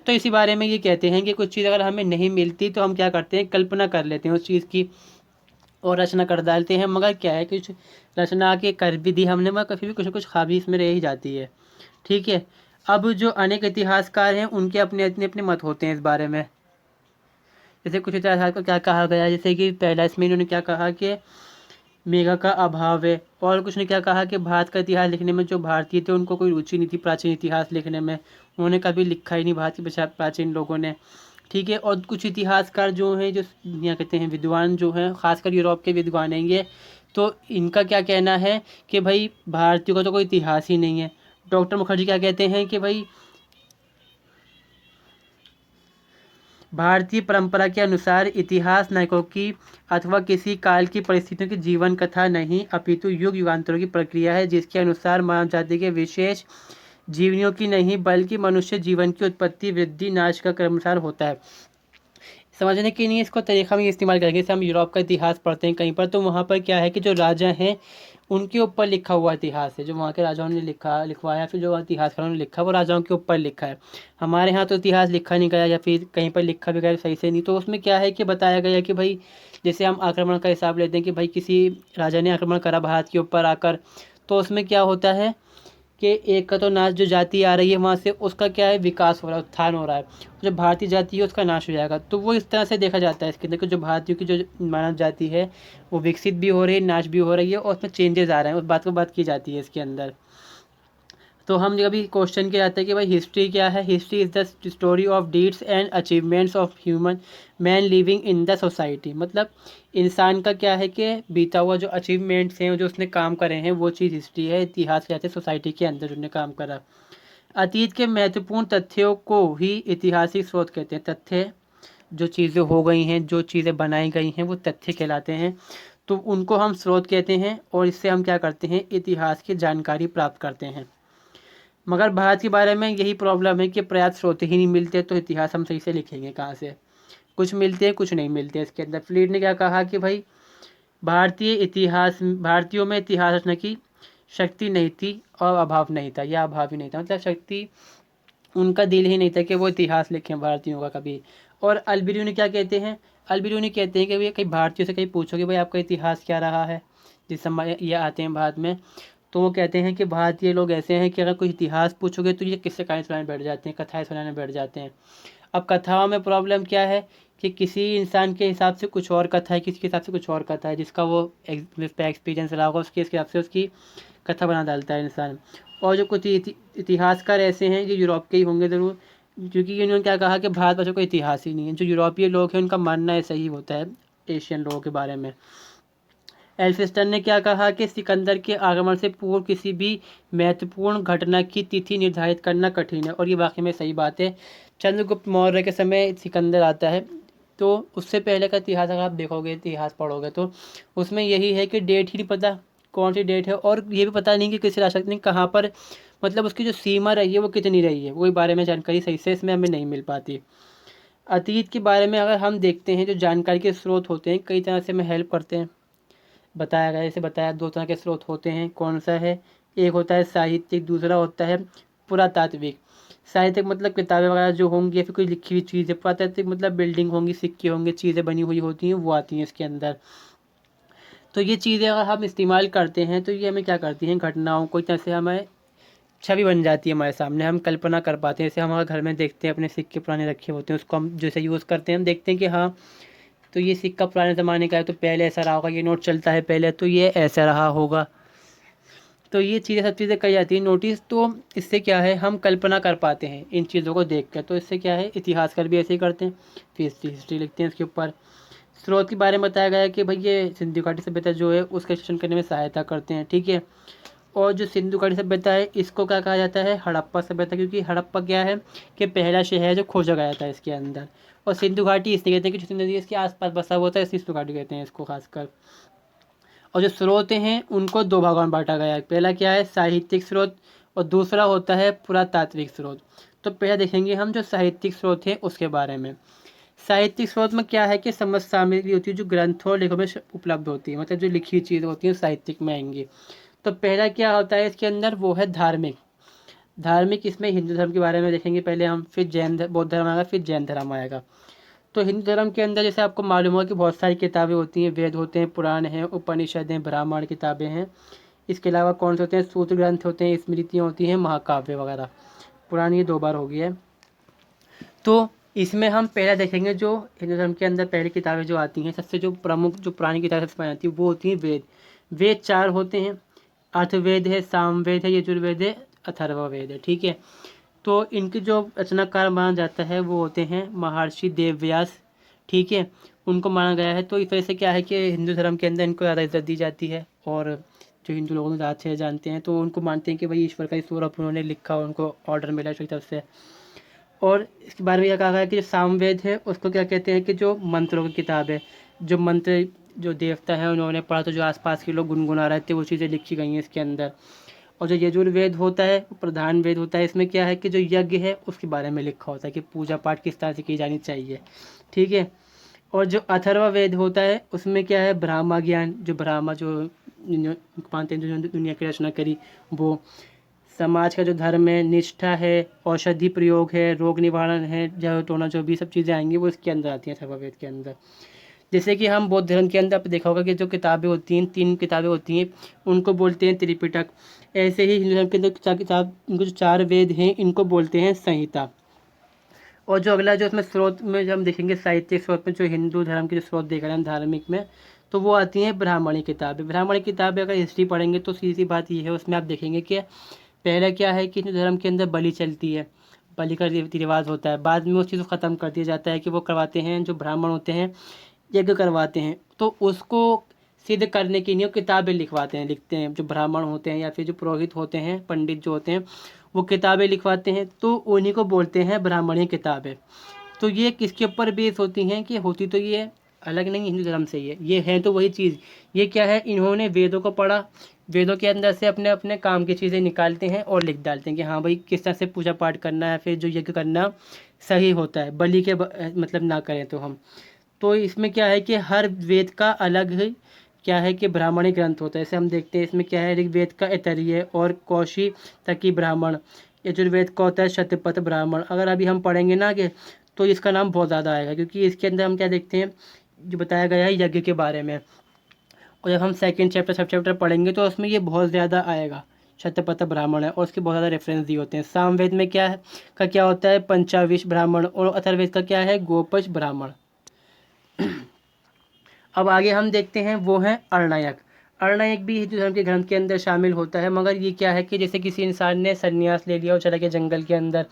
तो इसी बारे में ये कहते हैं कि कुछ चीज़ अगर हमें नहीं मिलती तो हम क्या करते हैं, कल्पना कर लेते हैं उस चीज़ की और रचना कर डालते हैं। मगर क्या है, कुछ रचना के कर भी दी हमने, मगर कभी भी कुछ ना कुछ खामी इसमें रह ही जाती है, ठीक है। अब जो अनेक इतिहासकार हैं उनके अपने अपने अपने मत होते हैं इस बारे में। जैसे कुछ इतिहासकार को क्या कहा गया है, जैसे कि पहला इसमें इन्होंने क्या कहा कि मेघा का अभाव है, और कुछ ने क्या कहा कि भारत का इतिहास लिखने में जो भारतीय थे उनको कोई रुचि नहीं थी प्राचीन इतिहास लिखने में, उन्होंने कभी लिखा ही नहीं भारत के प्राचीन लोगों ने, ठीक है। और कुछ इतिहासकार जो हैं, जो दुनिया कहते हैं विद्वान जो हैं, खासकर यूरोप के विद्वान हैं ये, तो इनका क्या कहना है कि भाई भारतीयों का तो कोई इतिहास ही नहीं है। डॉक्टर मुखर्जी क्या कहते हैं कि भाई भारतीय परंपरा के अनुसार इतिहास नायकों की अथवा किसी काल की परिस्थितियों की जीवन कथा नहीं, अपितु युग युगांतरों की प्रक्रिया है जिसके अनुसार मानव जाति के विशेष जीवनियों की नहीं बल्कि मनुष्य जीवन की उत्पत्ति वृद्धि नाश का क्रमानुसार होता है। समझने के लिए इसको तरीका में इस्तेमाल करेंगे। जैसे हम यूरोप का इतिहास पढ़ते हैं कहीं पर, तो वहाँ पर क्या है कि जो राजा हैं उनके ऊपर लिखा हुआ इतिहास है, जो वहाँ के राजाओं ने लिखवाया, फिर जो इतिहासकारों ने लिखा वो राजाओं के ऊपर लिखा है। हमारे यहाँ तो इतिहास लिखा नहीं गया, या फिर कहीं पर लिखा भी गया सही से नहीं। तो उसमें क्या है कि बताया गया कि भाई जैसे हम आक्रमण का हिसाब लेते हैं कि भाई किसी राजा ने आक्रमण करा भारत के ऊपर आकर, तो उसमें क्या होता है कि एक का तो नाश, जो जाति आ रही है वहाँ से उसका क्या है, विकास हो रहा है, उत्थान हो रहा है। जो भारतीय जाति है उसका नाश हो जाएगा। तो वो इस तरह से देखा जाता है इसके अंदर कि जो भारतीयों की जो मानव जाति है वो विकसित भी हो रही है, नाश भी हो रही है, और उसमें चेंजेस आ रहे हैं, उस बात को बात की जाती है इसके अंदर। तो हम कभी क्वेश्चन किया जाता है कि भाई हिस्ट्री क्या है। History is the story of deeds and achievements of human man living in the society. मतलब इंसान का क्या है कि बीता हुआ जो अचीवमेंट्स हैं, जो उसने काम करे हैं, वो चीज़ हिस्ट्री है। इतिहास कहते हैं सोसाइटी के अंदर जो उसने काम करा। अतीत के महत्वपूर्ण तथ्यों को ही ऐतिहासिक स्रोत कहते हैं। तथ्य, जो चीज़ें हो गई हैं, जो चीज़ें बनाई गई हैं, वो तथ्य कहलाते हैं। तो उनको हम स्रोत कहते हैं, और इससे हम क्या करते हैं, इतिहास की जानकारी प्राप्त करते हैं। मगर भारत के बारे में यही प्रॉब्लम है कि पर्याप्त स्रोत ही नहीं मिलते, तो इतिहास हम सही से लिखेंगे कहाँ से। कुछ मिलते हैं, कुछ नहीं मिलते। इसके अंदर फ्लीड ने क्या कहा कि भाई भारतीयों में इतिहास रचना की शक्ति नहीं थी और अभाव नहीं था, या अभाव ही नहीं था, मतलब शक्ति, उनका दिल ही नहीं था कि वो इतिहास लिखें भारतीयों का कभी। और अलबिरूनी क्या कहते हैं, अलबिरूनी कहते हैं कि भाई कहीं भारतीयों से कहीं पूछोगे भाई आपका इतिहास क्या रहा है, जिस समय ये आते हैं भारत में, तो वो कहते हैं कि भारतीय लोग ऐसे हैं कि अगर कोई इतिहास पूछोगे तो ये किस्से कहानी सुनाने बैठ जाते हैं, कथाएं सुनाने बैठ जाते हैं। अब कथाओं में प्रॉब्लम क्या है कि किसी इंसान के हिसाब से कुछ और कथा है, किसी के हिसाब से कुछ और कथा है, जिसका वो एक्सपीरियंस रहा होगा उसके हिसाब से उसकी कथा बना डालता है इंसान। और जो कुछ इतिहासकार ऐसे हैं जो यूरोप के ही होंगे ज़रूर, क्योंकि इन्होंने क्या कहा कि भारत का कोई इतिहास ही नहीं है। जो यूरोपीय लोग हैं उनका मानना ऐसा ही होता है एशियन लोगों के बारे में। एल्फिंस्टन ने क्या कहा कि सिकंदर के आगमन से पूर्व किसी भी महत्वपूर्ण घटना की तिथि निर्धारित करना कठिन है, और ये वाकई में सही बात है। चंद्रगुप्त मौर्य के समय सिकंदर आता है, तो उससे पहले का इतिहास अगर आप देखोगे, इतिहास पढ़ोगे, तो उसमें यही है कि डेट ही नहीं पता कौन सी डेट है, और ये भी पता नहीं कि किसी राष्ट्र ने कहाँ पर, मतलब उसकी जो सीमा रही है वो कितनी रही है, वही बारे में जानकारी सही से इसमें हमें नहीं मिल पाती। अतीत के बारे में अगर हम देखते हैं, जो जानकारी के स्रोत होते हैं कई तरह से हमें हेल्प करते हैं। बताया गया, जैसे बताया, दो तरह के स्रोत होते हैं। कौन सा है, एक होता है साहित्यिक, दूसरा होता है पुरातात्विक। साहित्यिक मतलब किताबें वगैरह जो होंगी, या फिर कोई लिखी हुई चीज़ें। पुरातात्विक मतलब बिल्डिंग होंगी, सिक्के होंगे, चीज़ें बनी हुई होती हैं, वो आती हैं इसके अंदर। तो ये चीज़ें अगर हम इस्तेमाल करते हैं तो ये हमें क्या करती हैं, घटनाओं को तरह से हमें छवि बन जाती है हमारे सामने, हम कल्पना कर पाते हैं। जैसे हमारे घर में देखते हैं अपने सिक्के पुराने रखे होते हैं, उसको हम जैसे यूज़ करते हैं, हम देखते हैं कि हाँ, तो ये सिक्का पुराने ज़माने का है, तो पहले ऐसा रहा होगा, ये नोट चलता है पहले, तो ये ऐसा रहा होगा। तो ये चीज़ें, सब चीज़ें कही जाती हैं नोटिस। तो इससे क्या है, हम कल्पना कर पाते हैं इन चीज़ों को देख कर। तो इससे क्या है, इतिहासकार भी ऐसे ही करते हैं, फिर हिस्ट्री लिखते हैं इसके ऊपर। स्रोत के बारे में बताया गया है कि भाई ये सिंधु घाटी सभ्यता जो है उसका शिक्षण करने में सहायता करते हैं, ठीक है। और जो सिंधु घाटी सभ्यता है इसको क्या कहा जाता है, हड़प्पा सभ्यता, क्योंकि हड़प्पा क्या है कि पहला शहर जो खोजा गया था इसके अंदर। और सिंधु घाटी इसलिए कहते हैं कि सिंधु नदी इसके आसपास बसा हुआ था, इसलिए सिंधु घाटी कहते हैं इसको खासकर। और जो स्रोत हैं उनको दो भागों में बांटा गया है। पहला क्या है, साहित्यिक स्रोत, और दूसरा होता है पुरातात्विक स्रोत। तो पहले देखेंगे हम जो साहित्यिक स्रोत है उसके बारे में। साहित्यिक स्रोत में क्या है कि समस्त सामग्री होती है जो ग्रंथों और लेखों में उपलब्ध होती है, मतलब जो लिखी हुई चीज़ें होती हैं साहित्यिक में आएंगी। तो पहला क्या होता है इसके अंदर, वो है धार्मिक। धार्मिक इसमें हिंदू धर्म के बारे में देखेंगे पहले हम, फिर बौद्ध धर्म आएगा, फिर जैन धर्म आएगा। तो हिंदू धर्म के अंदर जैसे आपको मालूम होगा कि बहुत सारी किताबें होती हैं, वेद होते हैं, पुराण हैं, उपनिषद हैं, ब्राह्मण किताबें हैं। इसके अलावा कौन से होते हैं, सूत्र ग्रंथ होते हैं, स्मृतियाँ होती हैं, महाकाव्य वगैरह। पुरानी ये दो बार हो गई है। तो इसमें हम पहला देखेंगे जो हिंदू धर्म के अंदर पहली किताबें जो आती हैं, सबसे जो प्रमुख जो पुरानी किताबें सबसे पहले आती हैं वो होती हैं वेद। वेद चार होते हैं, अथर्ववेद है, सामवेद है, यजुर्वेद है, अथर्ववेद है, ठीक है। तो इनके जो रचनाकार माना जाता है वो होते हैं महर्षि वेदव्यास, ठीक है, उनको माना गया है। तो इस वजह से क्या है कि हिंदू धर्म के अंदर इनको ज़्यादा इज्जत दी जाती है, और जो हिंदू लोग ज़्यादा अच्छे जानते हैं तो उनको मानते हैं कि भाई ईश्वर का ही स्वरूप उन्होंने लिखा और उनको ऑर्डर मिला है उसकी तरफ से। और इसके बारे में यह कहा गया है कि जो सामवेद है उसको क्या कहते हैं कि जो मंत्रों की किताब है, जो मंत्र जो देवता है उन्होंने पढ़ा, तो जो आसपास के लोग गुनगुना रहे थे वो चीज़ें लिखी गई हैं इसके अंदर। और जो यजुर्वेद होता है वो प्रधान वेद होता है, इसमें क्या है कि जो यज्ञ है उसके बारे में लिखा होता है कि पूजा पाठ किस तरह से की जानी चाहिए, ठीक है। और जो अथर्व वेद होता है उसमें क्या है, ब्रह्मा ज्ञान, जो ब्रह्मा जो मानते हैं जो दुनिया की रचना करी वो, समाज का जो धर्म है, निष्ठा है, औषधि प्रयोग है, रोग निवारण है, जो टोना जो भी सब चीज़ें आएंगी वो इसके अंदर आती हैं अथर्ववेद के अंदर। जैसे कि हम बौद्ध धर्म के अंदर आपने देखा होगा कि जो किताबें होती हैं, 3 किताबें होती हैं, उनको बोलते हैं त्रिपिटक। ऐसे ही हिंदू धर्म के अंदर 4 किताब, इनको जो 4 वेद हैं, इनको बोलते हैं संहिता। और जो अगला जो इसमें स्रोत में जब हम देखेंगे साहित्यिक स्रोत में, जो हिंदू धर्म के जो स्रोत देख रहे हैं हम धार्मिक में, तो वो आती हैं ब्राह्मणी किताबें। ब्राह्मणी किताबें अगर हिस्ट्री पढ़ेंगे तो सीधी सी बात ये है, उसमें आप देखेंगे कि पहले क्या है कि हिंदू धर्म के अंदर बलि चलती है, बलि का रीति रिवाज होता है। बाद में उस चीज़ को ख़त्म कर दिया जाता है कि वो करवाते हैं, जो ब्राह्मण होते हैं यज्ञ करवाते हैं, तो उसको सिद्ध करने के लिए वो किताबें लिखवाते हैं, लिखते हैं। जो ब्राह्मण होते हैं या फिर जो पुरोहित होते हैं, पंडित जो होते हैं, वो किताबें लिखवाते हैं, तो उन्हीं को बोलते हैं ब्राह्मणी किताबें। तो ये किसके ऊपर बेस होती हैं कि होती तो ये अलग नहीं हिंदू धर्म से, ये है तो वही चीज़। ये क्या है, इन्होंने वेदों को पढ़ा, वेदों के अंदर से अपने अपने काम की चीज़ें निकालते हैं और लिख डालते हैं कि हाँ भाई किस तरह से पूजा पाठ करना है, फिर जो यज्ञ करना सही होता है, बलि के मतलब ना करें तो हम। तो इसमें क्या है कि हर वेद का अलग ही क्या है कि ब्राह्मणी ग्रंथ होता है। जैसे हम देखते हैं इसमें क्या है, ऋग्वेद का ऐतरेय और कौशी तकी ब्राह्मण, यजुर्वेद का होता है शतपथ ब्राह्मण। अगर अभी हम पढ़ेंगे ना कि तो इसका नाम बहुत ज़्यादा आएगा, क्योंकि इसके अंदर हम क्या देखते हैं, जो बताया गया है यज्ञ के बारे में। और जब हम सेकंड चैप्टर सब चैप्टर पढ़ेंगे तो उसमें ये बहुत ज़्यादा आएगा, शतपथ ब्राह्मण है, और उसके बहुत ज़्यादा रेफरेंस दिए होते हैं। सामवेद में क्या है का क्या होता है, पंचाविश ब्राह्मण, और अथर्ववेद का क्या है, गोपश ब्राह्मण। अब आगे हम देखते हैं वो है अरण्यक। अरण्यक भी हिंदू धर्म के ग्रंथ के अंदर शामिल होता है, मगर ये क्या है कि जैसे किसी इंसान ने संन्यास ले लिया और चला गया जंगल के अंदर,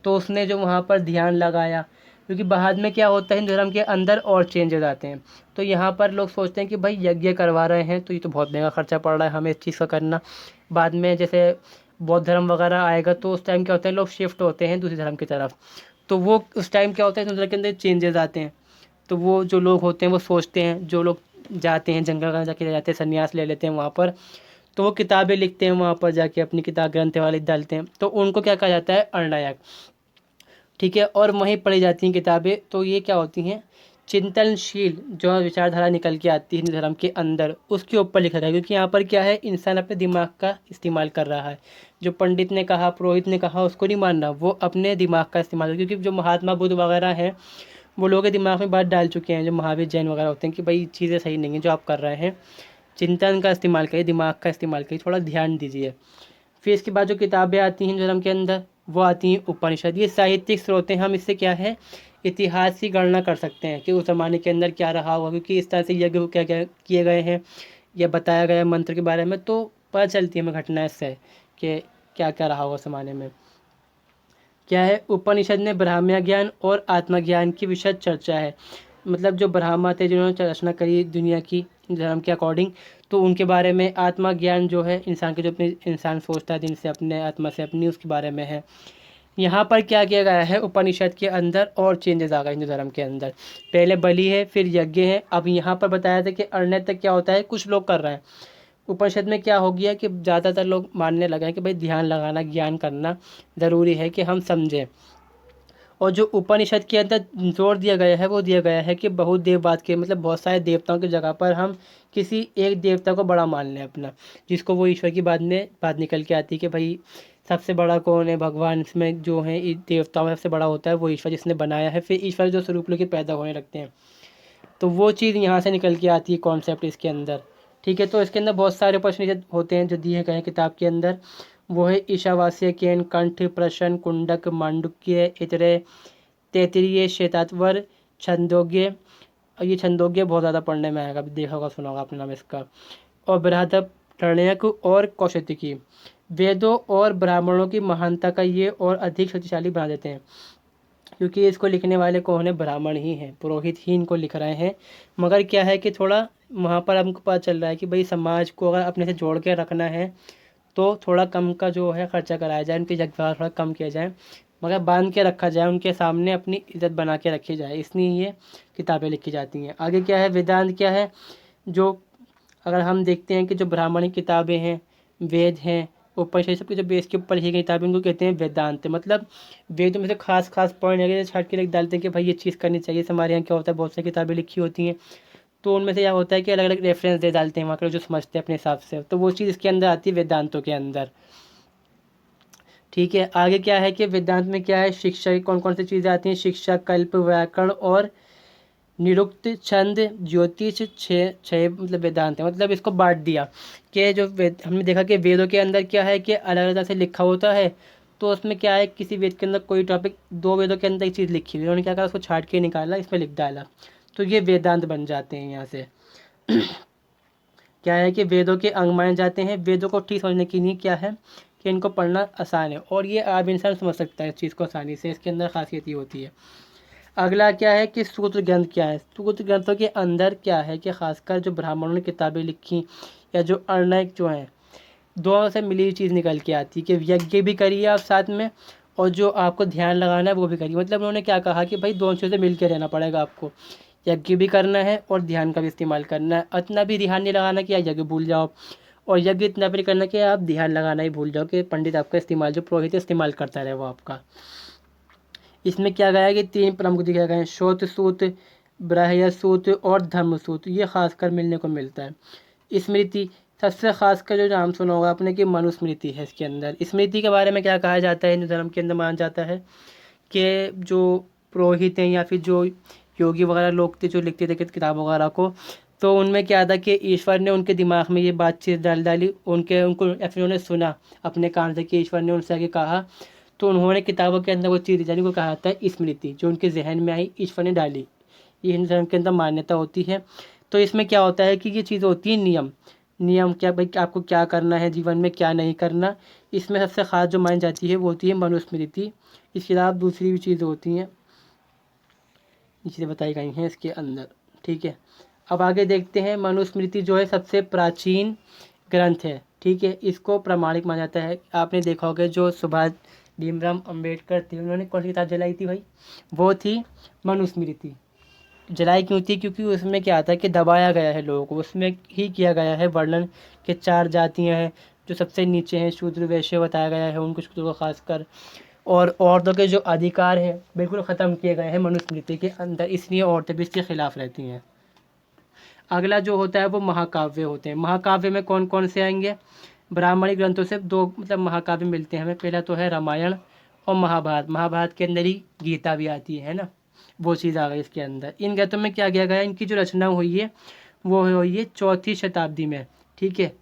तो उसने जो वहाँ पर ध्यान लगाया, क्योंकि बाद में क्या होता है हिंदू धर्म के अंदर और चेंजेस आते हैं। तो यहाँ पर लोग सोचते हैं कि भाई यज्ञ करवा रहे हैं तो ये तो बहुत महंगा खर्चा पड़ रहा है हमें इस चीज़ का करना। बाद में जैसे बौद्ध धर्म वगैरह आएगा तो उस टाइम क्या होता है, लोग शिफ्ट होते हैं दूसरी धर्म की तरफ, तो वो उस टाइम क्या होता है हिंदू धर्म के अंदर चेंजेस आते हैं। तो वो जो लोग होते हैं वो सोचते हैं, जो लोग जाते हैं जंगल वगैरह जाके जाते हैं, संन्यास ले लेते हैं वहाँ पर, तो वो किताबें लिखते हैं वहाँ पर जाके, अपनी किताब ग्रंथ वाले डालते हैं, तो उनको क्या कहा जाता है, अरण्यक। ठीक है, और वहीं पढ़ी जाती हैं किताबें। तो ये क्या होती हैं, चिंतनशील जो विचारधारा निकल के आती है हिंदू धर्म के अंदर, उसके ऊपर लिखा गया है। क्योंकि यहाँ पर क्या है, इंसान अपने दिमाग का इस्तेमाल कर रहा है। जो पंडित ने कहा, पुरोहित ने कहा, उसको नहीं मानना, वो अपने दिमाग का इस्तेमाल, क्योंकि जो महात्मा बुद्ध वगैरह हैं वो लोगों के दिमाग में बात डाल चुके हैं, जो महावीर जैन वगैरह होते हैं, कि भाई चीज़ें सही नहीं है जो आप कर रहे हैं, चिंतन का इस्तेमाल करिए, दिमाग का इस्तेमाल करिए, थोड़ा ध्यान दीजिए। फिर इसके बाद जो किताबें आती हैं हिंदू धर्म के अंदर, वो आती हैं उपनिषद। ये साहित्यिक स्रोत हैं, हम इससे क्या है, इतिहास की गणना कर सकते हैं कि उस ज़माने के अंदर क्या रहा होगा, क्योंकि इस तरह से यज्ञ क्या क्या किए गए हैं या बताया गया है मंत्र के बारे में, तो पता चलती है हमें घटना इससे कि क्या क्या रहा होगा उस ज़माने में। क्या है, उपनिषद में ब्राह्म्य ज्ञान और आत्मज्ञान की विशद चर्चा है। मतलब जो ब्राह्मण थे जिन्होंने रचना करी दुनिया की धर्म के अकॉर्डिंग, तो उनके बारे में, आत्मा ज्ञान जो है इंसान के, जो अपने इंसान सोचता है दिन से अपने आत्मा से अपनी, उसके बारे में है। यहाँ पर क्या किया गया है उपनिषद के अंदर, और चेंजेस आ गए हिंदू धर्म के अंदर। पहले बलि है, फिर यज्ञ है, अब यहाँ पर बताया था कि अरण्य तक क्या होता है, कुछ लोग कर रहे हैं। उपनिषद में क्या हो गया कि ज़्यादातर लोग मानने लगे हैं कि भाई ध्यान लगाना, ज्ञान करना ज़रूरी है कि हम समझें। और जो उपनिषद के अंदर जोर दिया गया है वो दिया गया है कि बहुत देव बाद के, मतलब बहुत सारे देवताओं की जगह पर हम किसी एक देवता को बड़ा मान लें अपना, जिसको वो ईश्वर की बात निकल के आती है कि भाई सबसे बड़ा कौन है, भगवान इसमें जो है देवताओं में सबसे बड़ा होता है वो ईश्वर, जिसने बनाया है। फिर ईश्वर जो स्वरूप लेके पैदा होने लगते हैं, तो वो चीज़ यहाँ से निकल के आती है कॉन्सेप्ट इसके अंदर। ठीक है, तो इसके अंदर बहुत सारे उपनिषद होते हैं जो दिए गए हैं किताब के अंदर। वो है ईशावास्य, केन, कंठ, प्रश्न, कुंडक, मांडुक्य, इतरे, तैत्तिरीय, श्वेताश्वर, छंदोग्य। और ये छंदोग्य बहुत ज़्यादा पढ़ने में आएगा, देखा होगा सुना होगा आपने नाम इसका। और बृहदारण्यक और कौशिकी। वेदों और ब्राह्मणों की महानता का ये और अधिक शक्तिशाली बना देते हैं, क्योंकि इसको लिखने वाले कौन है, ब्राह्मण ही हैं, पुरोहित ही इनको लिख रहे हैं। मगर क्या है कि थोड़ा वहाँ पर हमको पता चल रहा है कि भाई समाज को अगर अपने से जोड़ के रखना है तो थोड़ा कम का जो है खर्चा कराया जाए, उनकी जगह थोड़ा कम किया जाए, मगर बांध के रखा जाए, उनके सामने अपनी इज्जत बना के रखी जाए, इसलिए ये किताबें लिखी जाती हैं। आगे क्या है, वेदांत क्या है, जो अगर हम देखते हैं कि जो ब्राह्मणी किताबें हैं, वेद हैं, उपनिषद, सब के जो बेस के ऊपर लिखी गई किताबें, उनको कहते हैं वेदांत। मतलब वेदों में से खास खास पॉइंट है छाट के लिख डालते हैं कि भाई ये चीज़ करनी चाहिए। हमारे यहाँ क्या होता है, बहुत सारी किताबें लिखी होती हैं, तो उनमें से क्या होता है कि अलग अलग रेफरेंस दे डालते हैं वहाँ के जो समझते हैं अपने हिसाब से, तो वो चीज़ इसके अंदर आती है वेदांतों के अंदर। ठीक है, आगे क्या है कि वेदांत में क्या है, शिक्षा की कौन कौन सी चीज़ें आती हैं, शिक्षा, कल्प, व्याकरण और निरुक्त, छंद, ज्योतिष, छह मतलब वेदांत है। मतलब इसको बांट दिया कि जो वेद, हमने देखा कि वेदों के अंदर क्या है कि अलग अलग तरह से लिखा होता है। तो उसमें क्या है, किसी वेद के अंदर कोई टॉपिक, दो वेदों के अंदर एक चीज़ लिखी हुई है, उन्होंने क्या करा, उसको छाट के निकाला, इसमें लिख डाला, तो ये वेदांत बन जाते हैं यहाँ से। क्या है कि वेदों के अंग माने जाते हैं। वेदों को ठीक समझने की नहीं क्या है कि इनको पढ़ना आसान है, और ये आम इंसान समझ सकता है इस चीज़ को आसानी से, इसके अंदर खासियत ये होती है। अगला क्या है कि सूत्र ग्रंथ क्या है। सूत्र ग्रंथों के अंदर क्या है कि खासकर जो ब्राह्मणों ने किताबें लिखी या जो अरण्यक जो हैं, दोनों से मिली हुई चीज़ निकल के आती है कि यज्ञ भी करिए आप साथ में, और जो आपको ध्यान लगाना है वो भी करिए। मतलब उन्होंने क्या कहा कि भाई दोनों चीज़ें मिल के रहना पड़ेगा आपको, यज्ञ भी करना है और ध्यान का भी इस्तेमाल करना है। इतना भी ध्यान नहीं लगाना कि आप यज्ञ भूल जाओ, और यज्ञ इतना भी नहीं करना कि आप ध्यान लगाना ही भूल जाओ, कि पंडित आपका इस्तेमाल, जो पुरोहित है, इस्तेमाल करता रहे वो आपका। इसमें क्या गया है कि तीन प्रमुख दिखाए गए हैं, श्रोत सूत्र, ब्राह्य सूत्र और धर्म सूत्र, ये खासकर मिलने को मिलता है। स्मृति, सबसे खासकर जो नाम सुना होगा आपने कि मनुस्मृति है इसके अंदर। स्मृति के बारे में क्या कहा जाता है, हिंदू धर्म के अंदर माना जाता है कि जो पुरोहित हैं या फिर जो योगी वगैरह लोग थे जो लिखते थे किताब वगैरह को, तो उनमें क्या था कि ईश्वर ने उनके दिमाग में ये बातचीत डाल डाली, उनको या फिर उन्होंने सुना अपने कान से कि ईश्वर ने उनसे आगे कहा, तो उन्होंने किताबों के अंदर वो चीज़ जानी को कहा जाता है स्मृति, जो उनके जहन में आई ईश्वर ने डाली। ये हिंदू धर्म के अंदर मान्यता होती है। तो इसमें क्या होता है कि ये चीज़ होती है नियम, नियम क्या भाई आपको क्या करना है जीवन में, क्या नहीं करना। इसमें सबसे ख़ास जो मानी जाती है वो होती है मनुस्मृति। इसके अलावा दूसरी भी चीज़ें होती हैं, चीज़ें बताई गई हैं इसके अंदर, ठीक है। अब आगे देखते हैं, मनुस्मृति जो है सबसे प्राचीन ग्रंथ है, ठीक है। इसको प्रामाणिक माना जाता है। आपने देखा होगा जो सुभाष भीमराव अम्बेडकर थे, उन्होंने कौन सी किताब जलाई थी भाई, वो थी मनुस्मृति। जलाई क्यों थी, क्योंकि उसमें क्या था कि दबाया गया है लोगों को, उसमें ही किया गया है वर्णन के चार जातियाँ हैं, जो सबसे नीचे हैं शूद्र वैश्य बताया गया है उनको, शूद्र को खासकर, और औरतों के जो अधिकार हैं बिल्कुल ख़त्म किए गए हैं मनुस्मृति के अंदर, इसलिए औरतें भी इसके खिलाफ रहती हैं। अगला जो होता है वो महाकाव्य होते हैं। महाकाव्य में कौन कौन से आएंगे, ब्राह्मणी ग्रंथों से दो मतलब महाकाव्य मिलते हैं हमें। पहला तो है रामायण और महाभारत। महाभारत के अंदर ही गीता भी आती है ना, वो चीज़ आ गई इसके अंदर। इन ग्रंथों में क्या किया गया है, इनकी जो रचना हुई है वो हुई है 4वीं शताब्दी में, ठीक है।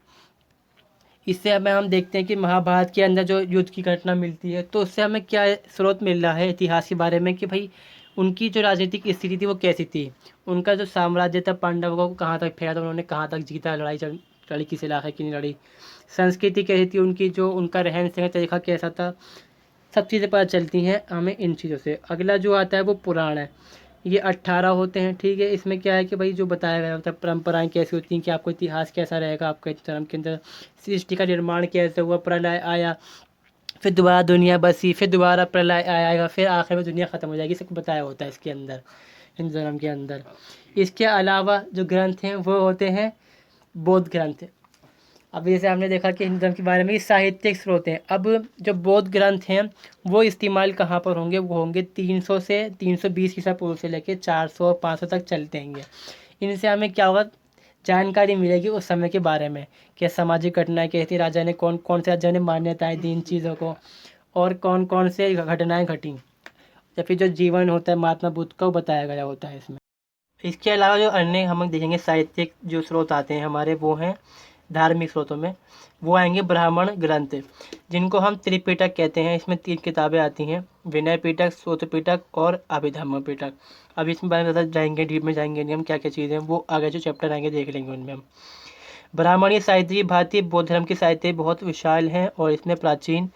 इससे हमें हम देखते हैं कि महाभारत के अंदर जो युद्ध की घटना मिलती है, तो उससे हमें क्या स्रोत मिल रहा है इतिहास के बारे में कि भाई उनकी जो राजनीतिक स्थिति थी वो कैसी थी, उनका जो साम्राज्य था पांडवों को कहाँ तक फैला था, उन्होंने कहाँ तक जीता, लड़ी किस इलाके की नहीं लड़ी, संस्कृति कैसी थी उनकी, जो उनका रहन सहन तरीका कैसा था, सब चीज़ें पता चलती हैं हमें इन चीज़ों से। अगला जो आता है वो पुराण है। ये 18 होते हैं, ठीक है। इसमें क्या है कि भाई जो बताया गया होता है परंपराएं कैसी होती हैं, कि आपको इतिहास कैसा रहेगा आपके धर्म के अंदर, सृष्टि का निर्माण कैसे हुआ, प्रलय आया, फिर दोबारा दुनिया बसी, फिर दोबारा प्रलय आएगा, फिर आखिर में दुनिया ख़त्म हो जाएगी, सब बताया होता है इसके अंदर, हिंदू धर्म के अंदर। इसके अलावा जो ग्रंथ हैं वो होते हैं बौद्ध ग्रंथ। अब जैसे हमने देखा कि हिंदू धर्म के बारे में साहित्यिक स्रोत हैं। अब जो बौद्ध ग्रंथ हैं वो इस्तेमाल कहाँ पर होंगे, वो होंगे 300 से 320 ईसा पूर्व से लेकर 400-500 तक चलते हैं। इनसे हमें क्या होगा, जानकारी मिलेगी उस समय के बारे में, कि सामाजिक घटनाएं कैसी, राजा ने कौन कौन से राजा ने मान्यताएं दी इन चीज़ों को, और कौन कौन से घटनाएं घटी, या फिर जो जीवन होता है महात्मा बुद्ध का वो बताया गया होता है इसमें। इसके अलावा जो अन्य हम देखेंगे साहित्यिक जो स्रोत आते हैं हमारे, वो हैं धार्मिक स्रोतों में, वो आएंगे ब्राह्मण ग्रंथ, जिनको हम त्रिपिटक कहते हैं। इसमें 3 किताबें आती हैं, विनय पिटक, सूत पिटक और अभिधम्म पिटक। अब इसमें बारे में ज़्यादा जाएंगे, डीप में जाएंगे नहीं हम, क्या क्या चीज़ें हैं वो आगे जो चैप्टर आएंगे देख लेंगे उनमें हम। ब्राह्मणी साहित्य, भारतीय बौद्ध धर्म की साहित्य बहुत विशाल हैं, और इसमें प्राचीन,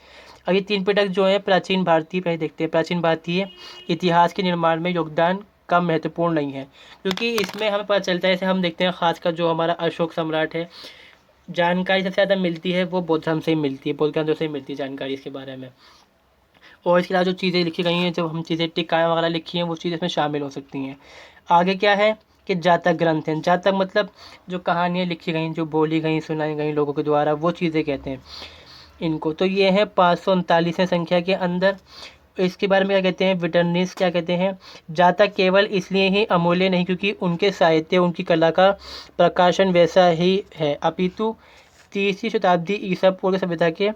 अब ये 3 पिटक जो है प्राचीन भारतीय, पहले देखते हैं प्राचीन भारतीय इतिहास के निर्माण में योगदान कम महत्वपूर्ण नहीं है, क्योंकि इसमें हमें पता चलता है, जैसे हम देखते हैं खासकर जो हमारा अशोक सम्राट है, जानकारी सबसे ज़्यादा मिलती है वो बौद्ध धर्म से ही मिलती है, बौद्ध ग्रंथों से ही मिलती है जानकारी इसके बारे में। और इसके अलावा जो चीज़ें लिखी गई हैं, जब हम चीज़ें टिकाएँ वगैरह लिखी हैं, वो चीज़ इसमें शामिल हो सकती हैं। आगे क्या है कि जातक ग्रंथ हैं। जातक मतलब जो कहानियाँ लिखी गई, जो बोली गई, सुनाई गई लोगों के द्वारा, वो चीज़ें कहते हैं इनको। तो ये है 539 संख्या के अंदर। इसके बारे में क्या कहते हैं, विटर्निस क्या कहते हैं, जातक केवल इसलिए ही अमूल्य नहीं क्योंकि उनके साहित्य, उनकी कला का प्रकाशन वैसा ही है, अपितु 30वीं शताब्दी ईसा पूर्व सभ्यता के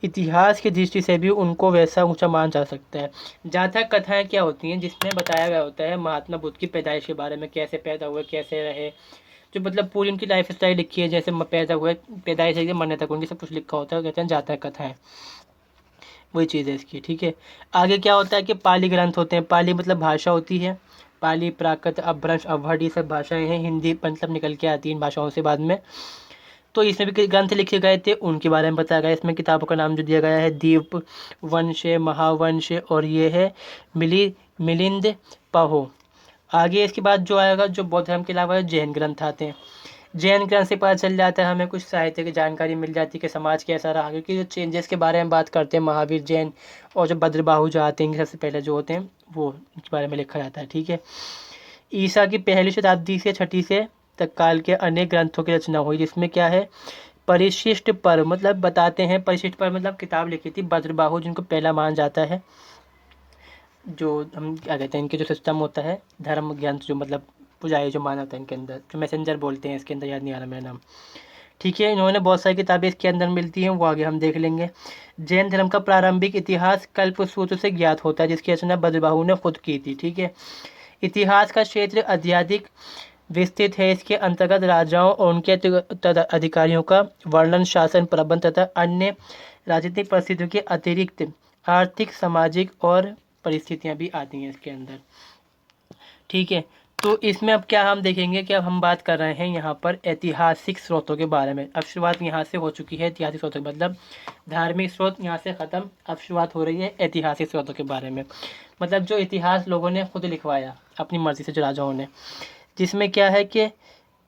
इतिहास की दृष्टि से भी उनको वैसा ऊंचा माना जा सकता है। जातक कथाएं क्या होती हैं, जिसमें बताया गया होता है महात्मा बुद्ध की पैदाइश के बारे में, कैसे पैदा हुए, कैसे रहे, जो मतलब पूरी उनकी लाइफ स्टाइल लिखी है, जैसे पैदा हुए, पैदाइश से मरने तक उनकी सब कुछ लिखा होता है, कहते हैं जातक कथाएं। वही चीज़ है इसकी, ठीक है। आगे क्या होता है कि पाली ग्रंथ होते हैं। पाली मतलब भाषा होती है। पाली, प्राकृत, अपभ्रंश, अवहड़, ये सब भाषाएं हैं। हिंदी मतलब निकल के आती है इन भाषाओं से बाद में। तो इसमें भी ग्रंथ लिखे गए थे, उनके बारे में बताया गया। इसमें किताबों का नाम जो दिया गया है, दीप वंश, महावंश, और ये है मिलिंद पहो। आगे इसके बाद जो आएगा, जो बौद्ध धर्म के अलावा जैन ग्रंथ आते हैं। जैन ग्रंथ से पता चल जाता है हमें, कुछ साहित्य की जानकारी मिल जाती है कि समाज कैसा रहा, क्योंकि जो चेंजेस के बारे में बात करते हैं महावीर जैन और जो भद्रबाहु जो आते हैं, सबसे पहले जो होते हैं वो उनके बारे में लिखा जाता है, ठीक है। ईसा की पहली शताब्दी से छठी से तक काल के अनेक ग्रंथों की रचना हुई, जिसमें क्या है, परिशिष्ट पर मतलब बताते हैं, परिशिष्ट पर मतलब किताब लिखी थी भद्रबाहु, जिनको पहला माना जाता है। जो हम क्या कहते हैं, इनके जो सिस्टम होता है धर्म ग्रंथ, जो मतलब पुजारी जो माना होता है इनके अंदर, जो मैसेंजर बोलते हैं, इसके अंदर याद नहीं आ रहा मेरा नाम, ठीक है। इन्होंने बहुत सारी किताबें इसके अंदर मिलती हैं, वो आगे हम देख लेंगे। जैन धर्म का प्रारंभिक इतिहास कल्पसूत्र से ज्ञात होता है, जिसकी रचना भद्रबाहु ने खुद की थी, ठीक है। इतिहास का क्षेत्र अत्यधिक विस्तृत है। इसके अंतर्गत राजाओं और उनके अधिकारियों का वर्णन, शासन, प्रबंध तथा अन्य राजनीतिक परिस्थितियों के अतिरिक्त आर्थिक, सामाजिक और परिस्थितियां भी आती हैं इसके अंदर, ठीक है। तो इसमें अब क्या हम देखेंगे कि अब हम बात कर रहे हैं यहाँ पर ऐतिहासिक स्रोतों के बारे में। अब शुरुआत यहाँ से हो चुकी है ऐतिहासिक स्रोतों, मतलब धार्मिक स्रोत यहाँ से ख़त्म, अब शुरुआत हो रही है ऐतिहासिक स्रोतों के बारे में। मतलब जो इतिहास लोगों ने खुद लिखवाया अपनी मर्जी से, जो राजाओं ने, जिसमें क्या है कि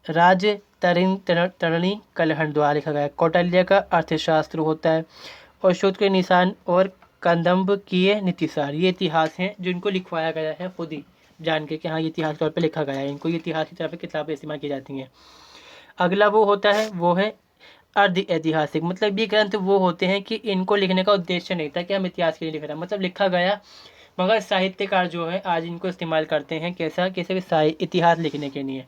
राज तरणी कलहण द्वारा लिखा गया है। कौटिल्य का अर्थशास्त्र होता है, और शूद्र के निशान और कंदम्ब किए नीतिसार, ये इतिहास हैं जो इनको लिखवाया गया है खुद ही जान के कि हाँ ये इतिहास के तौर पे लिखा गया है। इनको ये इतिहास की तरह पे किताबें इस्तेमाल की जाती हैं। अगला वो होता है, वो है अर्ध ऐतिहासिक। मतलब ये ग्रंथ वो होते हैं कि इनको लिखने का उद्देश्य नहीं था कि हम इतिहास के लिए लिख रहे हैं, मतलब लिखा गया, मगर साहित्यकार जो है आज इनको इस्तेमाल करते हैं कैसा, कैसे भी इतिहास लिखने के लिए,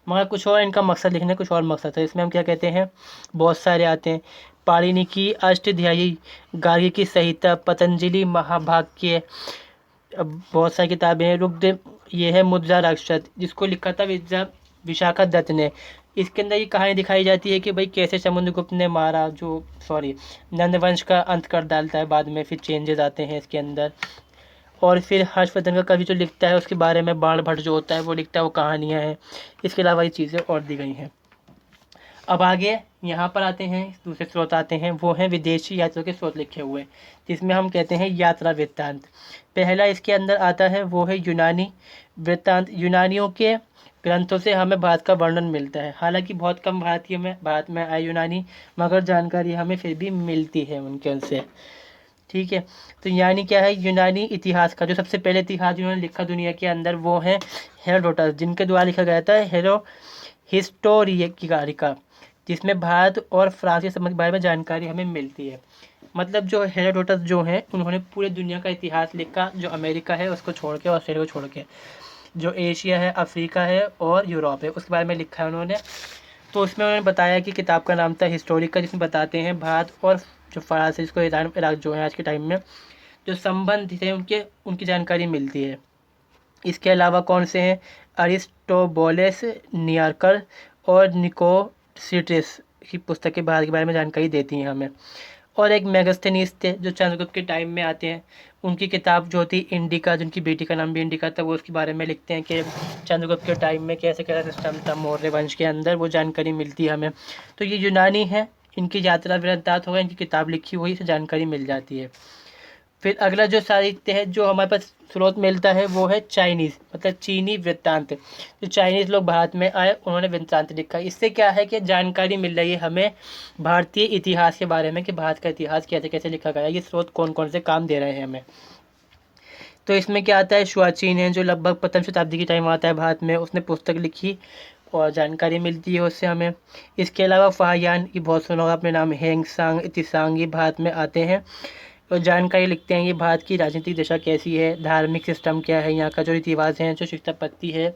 मगर कुछ और इनका मकसद लिखने, कुछ और मकसद है। इसमें हम क्या कहते हैं, बहुत सारे आते हैं। पाणिनि की अष्टाध्यायी, गार्गी की संहिता, पतंजलि महाभाष्य, अब बहुत सारी किताबें हैं। रुग्ध, ये है मुद्रा राक्षस, जिसको लिखा था विशाखा दत्त ने। इसके अंदर ये कहानी दिखाई जाती है कि भाई कैसे समुद्रगुप्त ने मारा, जो नंदवंश का अंत कर डालता है बाद में, फिर चेंजेस आते हैं इसके अंदर। और फिर हर्षवर्धन का कवि जो लिखता है उसके बारे में, बाण भट्ट जो होता है वो लिखता है, वो कहानियाँ हैं। इसके अलावा ये चीज़ें और दी गई हैं। अब आगे यहाँ पर आते हैं, दूसरे स्रोत आते हैं, वो हैं विदेशी यात्रा के स्रोत लिखे हुए, जिसमें हम कहते हैं यात्रा वृत्तांत। पहला इसके अंदर आता है वो है यूनानी वृत्तांत। यूनानियों के ग्रंथों से हमें भारत का वर्णन मिलता है। हालांकि बहुत कम भारत में आए यूनानी, मगर जानकारी हमें फिर भी मिलती है उनके से, ठीक है। तो यानी क्या है, यूनानी इतिहास का जो सबसे पहले इतिहास जिन्होंने लिखा दुनिया के अंदर, वो है हेरोडोटस, जिनके द्वारा लिखा गया था हिस्टोरिका, जिसमें भारत और फ्रांस के संबंध के बारे में जानकारी हमें मिलती है। मतलब जो हेरोडोटस जो हैं, उन्होंने पूरे दुनिया का इतिहास लिखा, जो अमेरिका है उसको छोड़ के, ऑस्ट्रेलिया को छोड़ के, जो एशिया है, अफ्रीका है और यूरोप है, उसके बारे में लिखा है उन्होंने। तो उसमें उन्होंने बताया कि किताब का नाम था हिस्टोरिका, जिसमें बताते हैं भारत और जो फ्रांस है, इसको ईरान, इराक जो है आज के टाइम में, जो संबंध थे उनकी जानकारी मिलती है। इसके अलावा कौन से हैं, अरिस्टोबोलेस, नियार्कर और निकोसिट्रिस की पुस्तकें भारत के बारे में जानकारी देती हैं हमें। और एक मेगास्थनीज थे जो चंद्रगुप्त के टाइम में आते हैं, उनकी किताब जो थी इंडिका, जिनकी बेटी का नाम भी इंडिका था, वो उसके बारे में लिखते हैं कि चंद्रगुप्त के टाइम में कैसे कैसा सिस्टम था मौर्य वंश के अंदर, वो जानकारी मिलती है हमें। तो ये यूनानी है, इनकी यात्रा वृत्तांत होगा, इनकी किताब लिखी हुई से जानकारी मिल जाती है। फिर अगला जो साहित्य है जो हमारे पास स्रोत मिलता है, वो है चाइनीज़, मतलब चीनी वृत्तांत। जो चाइनीज़ लोग भारत में आए, उन्होंने वृत्तांत लिखा। इससे क्या है कि जानकारी मिल रही है हमें भारतीय इतिहास के बारे में, कि भारत का इतिहास कैसे कैसे लिखा गया है, ये स्रोत कौन कौन से काम दे रहे हैं हमें। तो इसमें क्या आता है, शुआचीन है, जो लगभग प्रथम शताब्दी की टाइम आता है भारत में, उसने पुस्तक लिखी और जानकारी मिलती है उससे हमें। इसके अलावा फाहियान की बहुत सुना होगा आपने नाम, हेंग सांग, इतिसांग, ये भारत में आते हैं और जानकारी लिखते हैं, ये भारत की राजनीतिक दिशा कैसी है, धार्मिक सिस्टम क्या है, यहाँ का जो रीति रिवाज है, जो शिक्षा पद्धति है,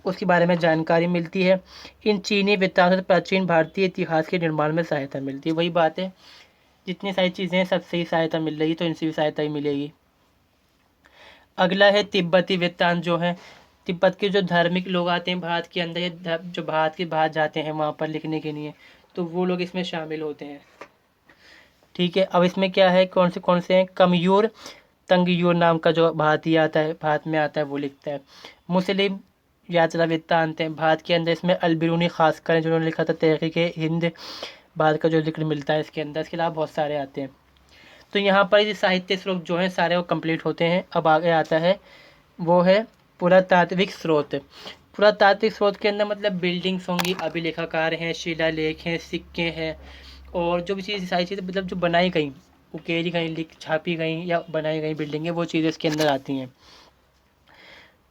उसके बारे में जानकारी मिलती है। इन चीनी वृत्तांतों से प्राचीन भारतीय इतिहास के निर्माण में सहायता मिलती है। वही बात है जितनी सारी चीज़ें हैं सबसे ही सहायता मिल रही है, तो इनसे भी सहायता ही मिलेगी। अगला है तिब्बती वृत्तांत जो है, तिब्बत के जो धार्मिक लोग आते हैं भारत के अंदर, या जो भारत के बाहर जाते हैं वहाँ पर लिखने के लिए, तो वो लोग इसमें शामिल होते हैं। ठीक है, अब इसमें क्या है, कौन से हैं, कमयूर तंगयूर नाम का जो भारतीय आता है, भारत में आता है, वो लिखता है। मुस्लिम यात्रा वृत्तांत है भारत के अंदर, इसमें अलबिरूनी खासकर जिन्होंने लिखा था तहरीक हिंद भारत का जो जिक्र मिलता है इसके अंदर। इसके अलावा बहुत सारे आते हैं। तो यहाँ पर ये साहित्य स्रोत जो हैं सारे वो कंप्लीट होते हैं। अब आगे आता है वो है पुरातात्विक स्रोत। पुरातात्विक स्रोत के अंदर मतलब बिल्डिंग्स होंगी, अभिलेखाकार हैं, शिलालेख हैं, सिक्के हैं, और जो भी चीज़ सारी चीज़ें मतलब जो बनाई गई, उकेरी गई, लिख छापी गई या बनाई गई बिल्डिंगें, वो चीज़ें इसके अंदर आती हैं।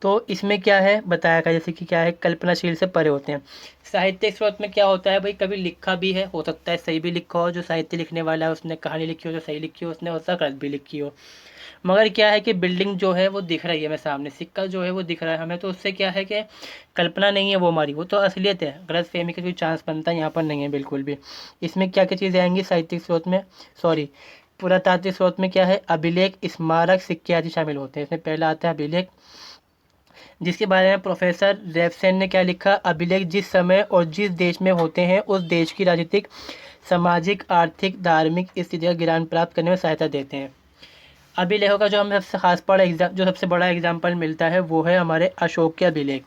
तो इसमें क्या है बताया गया, जैसे कि क्या है, कल्पनाशील से परे होते हैं। साहित्यिक स्रोत में क्या होता है भाई, कभी लिखा भी है, हो सकता है सही भी लिखा हो, जो साहित्य लिखने वाला है उसने कहानी लिखी हो जो सही लिखी हो उसने, हो सकता है गलत भी लिखी हो, मगर क्या है कि बिल्डिंग जो है वो दिख रही है हमें सामने, सिक्का जो है वो दिख रहा है हमें, तो उससे क्या है कि कल्पना नहीं है वो हमारी, वो तो असलियत है, गलत फहमी का कोई चांस बनता है यहाँ पर नहीं है बिल्कुल भी। इसमें क्या क्या चीज़ें आएंगी साहित्यिक स्रोत में, सॉरी पुरातात्विक स्रोत में, क्या है, अभिलेख, स्मारक, सिक्के आदि शामिल होते हैं। इसमें पहला आता है अभिलेख, जिसके बारे में प्रोफेसर रेवसेन ने क्या लिखा, अभिलेख जिस समय और जिस देश में होते हैं उस देश की राजनीतिक, सामाजिक, आर्थिक, धार्मिक स्थिति का ज्ञान प्राप्त करने में सहायता देते हैं। अभिलेखों का जो हमें सबसे खास बड़ा जो सबसे बड़ा एग्जाम्पल मिलता है वो है हमारे अशोक के अभिलेख,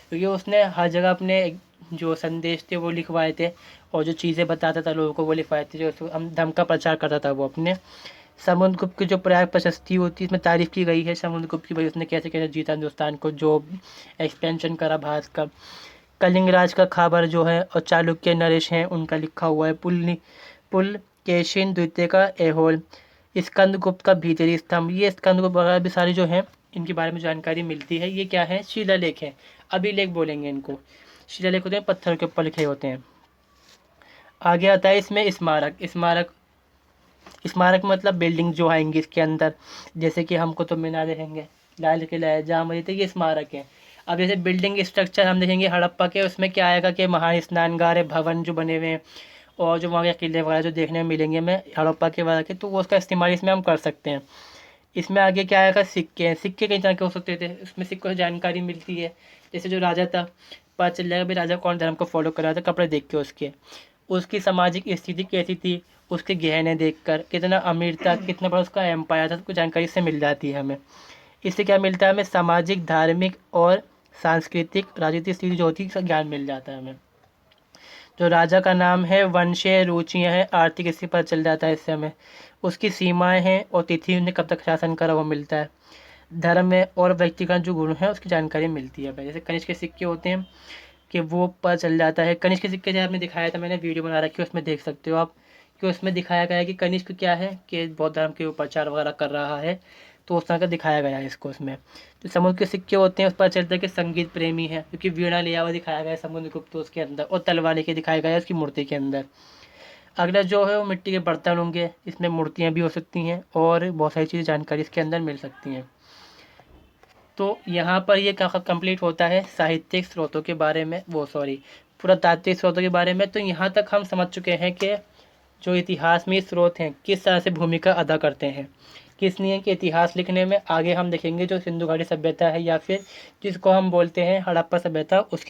क्योंकि उसने हर जगह अपने जो संदेश थे वो लिखवाए थे, और जो चीज़ें बताता था लोगों को वो लिखवाए थे, जो हम धर्म का प्रचार करता था वो अपने। समुद्रगुप्त की जो प्रयाग प्रशस्ति होती है इसमें तारीफ की गई है समुद्रगुप्त की, भाई उसने कैसे कैसे जीता हिंदुस्तान को, जो एक्सपेंशन करा भारत का। कलिंगराज का खाबर जो है और चालुक्य नरेश हैं उनका लिखा हुआ है। पुलकेशिन द्वितीय का एहोल, स्कंदगुप्त का भीतरी स्तंभ, ये स्कंदगुप्त वगैरह भी सारी जो हैं इनके बारे में जानकारी मिलती है। ये क्या है, शिलालेख है, अभिलेख बोलेंगे इनको। शिलालेख होते हैं पत्थर के ऊपर लिखे होते हैं। आगे आता है इसमें स्मारक। स्मारक मतलब बिल्डिंग जो आएंगी इसके अंदर, जैसे कि हम कुतुब मीनार देखेंगे, लाल किला है, जामा मस्जिद है, ये स्मारक है। अब जैसे बिल्डिंग स्ट्रक्चर हम देखेंगे हड़प्पा के, उसमें क्या आएगा कि महान स्नानगार है, भवन जो बने हुए हैं, और जो वहाँ के किले वगैरह जो देखने में मिलेंगे हमें हड़प्पा के वगैरह के, तो वो उसका इस्तेमाल इसमें हम कर सकते हैं। इसमें आगे क्या आएगा, सिक्के हैं। सिक्के कई तरह के हो सकते थे, उसमें सिक्कों से जानकारी मिलती है। जैसे जो राजा था पता चल जाएगा भाई राजा कौन धर्म को फॉलो कर रहा था, कपड़े देख के उसके, उसकी सामाजिक स्थिति कैसी थी, उसके गहने देखकर कितना अमीर था, कितना बड़ा उसका एम्पायर था, सबको जानकारी इससे मिल जाती है हमें। इससे क्या मिलता है हमें, सामाजिक, धार्मिक और सांस्कृतिक राजनीतिक स्थिति जो होती है इसका ज्ञान मिल जाता है हमें। जो राजा का नाम है, वंश है, रुचियाँ हैं, आर्थिक स्थिति पर चल जाता है इससे हमें। उसकी सीमाएं हैं और तिथि ने कब तक शासन करा वो मिलता है। धर्म है और व्यक्तिगत जो गुण है उसकी जानकारी मिलती है। जैसे कनिष्क के सिक्के होते हैं कि वो पता चल जाता है। कनिष्क के सिक्के जैसे आपने दिखाया था, मैंने वीडियो बना रखी है उसमें देख सकते हो आप, कि उसमें दिखाया गया है कि कनिष्क क्या है कि बौद्ध धर्म के ऊपर प्रचार वगैरह कर रहा है, तो उस तरह का दिखाया गया है इसको उसमें। जो समुद्र के सिक्के होते हैं उस पर चलता है कि संगीत प्रेमी है, क्योंकि वीणा लिया हुआ दिखाया गया है समुद्रगुप्त उसके अंदर, और तलवार लेके दिखाया गया है उसकी मूर्ति के अंदर। अगला जो है वो मिट्टी के बर्तन होंगे, इसमें मूर्तियाँ भी हो सकती हैं और बहुत सारी चीज़ें जानकारी इसके अंदर मिल सकती हैं। तो यहाँ पर ये कंप्लीट होता है साहित्यिक स्रोतों के बारे में, वो सॉरी पुरातात्विक स्रोतों के बारे में। तो यहाँ तक हम समझ चुके हैं कि जो इतिहास में स्रोत हैं किस तरह से भूमिका अदा करते हैं किस लिए कि इतिहास लिखने में। आगे हम देखेंगे जो सिंधु घाटी सभ्यता है या फिर जिसको हम बोलते हैं हड़प्पा सभ्यता, उसके